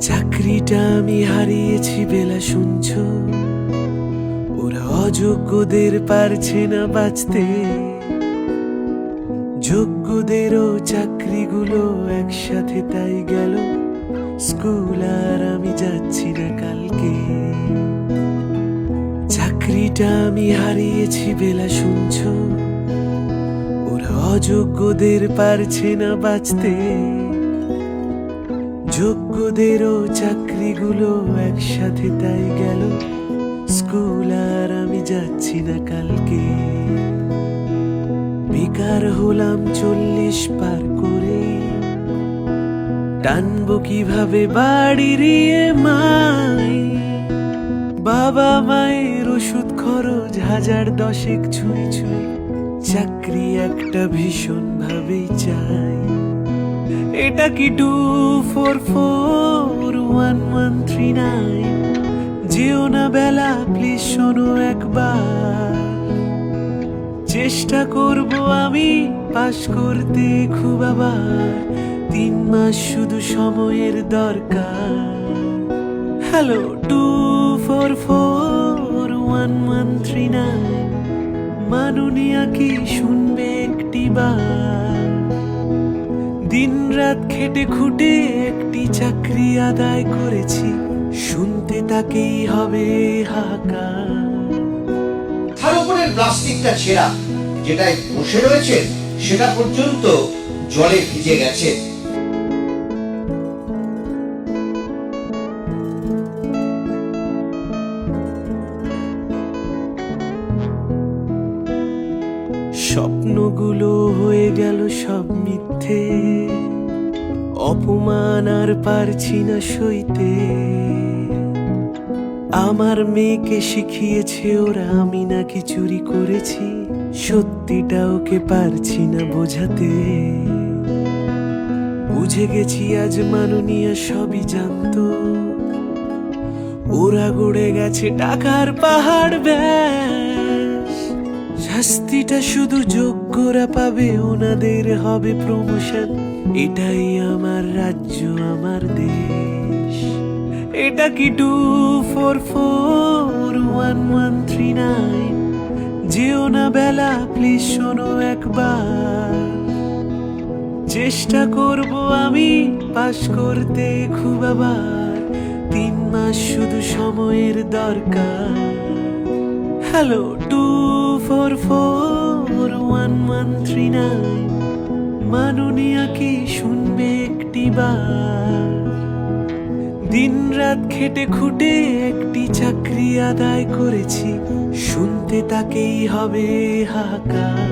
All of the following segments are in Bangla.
চাকরিটা আমি হারিয়েছি বেলা শুনছো, ওরা অযোগ্যদের পারছে না বাঁচতে, যোগ্যদেরও চাকরিগুলো একসাথে তাই গেল স্কুল, আর আমি যাচ্ছি না কালকে। চাকরিটা আমি হারিয়েছি বেলা শুনছো, ওরা অযোগ্যদের পারছে না বাঁচতে, যোগ্যদেরও চাকরিগুলো একসাথে তাই গেল স্কুল, আর আমি যাচ্ছি না কালকে। বেকার হলাম 40 পার করে, টানবো কিভাবে বাড়ির মাই, বাবা মায়ের ওষুধ খরচ 1010 ছুঁই ছুঁই, চাকরি একটা ভীষণ ভাবেই চাই। এটা কি 244139? যেও না বেলা প্লিজ শোনো একবার, চেষ্টা করব আমি পাশ করতে খুব, আবার 3 মাস শুধু সময়ের দরকার। হ্যালো 244139, মাননীয়া কি শুনবে একটি বার? দিন রাত খেটে খুঁটে একটি চাকরি আদায় করেছি, শুনতে তাকেই হবে হাহাকার। তার উপরের প্লাস্টিকটা ছেঁড়া, যেটায় বসে রয়েছে সেটা পর্যন্ত জলে ভিজে গেছে। স্বপ্নগুলো হয়ে গেল সব মিথ্যে, অপমান আর পারছি না সইতে। আমার মেয়েকে শিখিয়েছে ওরা আমি নাকি চুরি করেছি, সত্যিটা ওকে পারছি না বোঝাতে। বুঝে গেছি আজ মাননীয়া সবই জানতো, ওরা গড়ে গেছে টাকার পাহাড় ব্যাস। শাস্তিটা শুধু যোগ্যরা পাবে, ওনাদের হবে প্রমোশন, এটাই আমার রাজ্য আমার দেশ। এটা কি 244139? যেও না বেলা প্লিজ শোনো একবার, চেষ্টা করব আমি পাশ করতে খুব, আবার 3 মাস শুধু সময়ের দরকার। হ্যালো 244139, মাননীয়া কি শুনবে একটি বার? দিন রাত খেটে খুঁটে একটি চাকরি আদায় করেছি, শুনতে তাকেই হবে হাহাকার।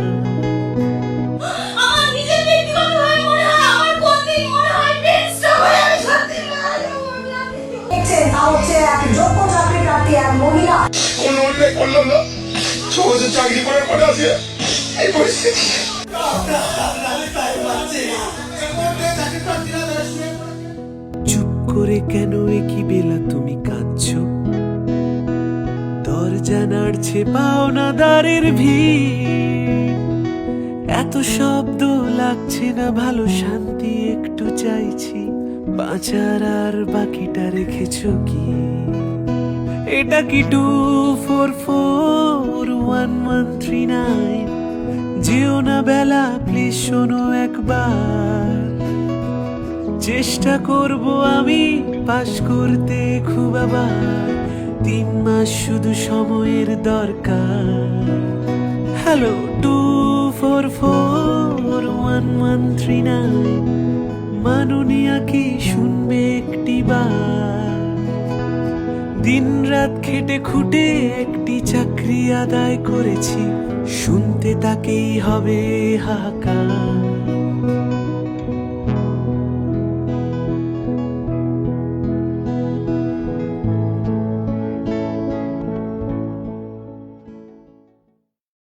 চাকরি করার পরে আছে এই পরিস্থিতি। চুপ করে কেন একই বেলা তুমি কাঁদছো? দরজা নাড়ছে পাওনাদারের ভিড়, এত শব্দ লাগছে না ভালো, শান্তি একটু চাইছি, বাঁচার আর বাকিটা রেখেছো কি? এটা কি 244139? যেও না বেলা প্লিজ শোনো একবার, চেষ্টা করব আমি পাশ করতে খুব, আবার 3 মাস শুধু সময়ের দরকার। হ্যালো 244139, মাননীয়া কি শুনবে একটি বার? দিন রাত খেটে খুঁটে একটি চাকরি আদায় করেছি, শুনতে তাকেই হবে হাহাকার।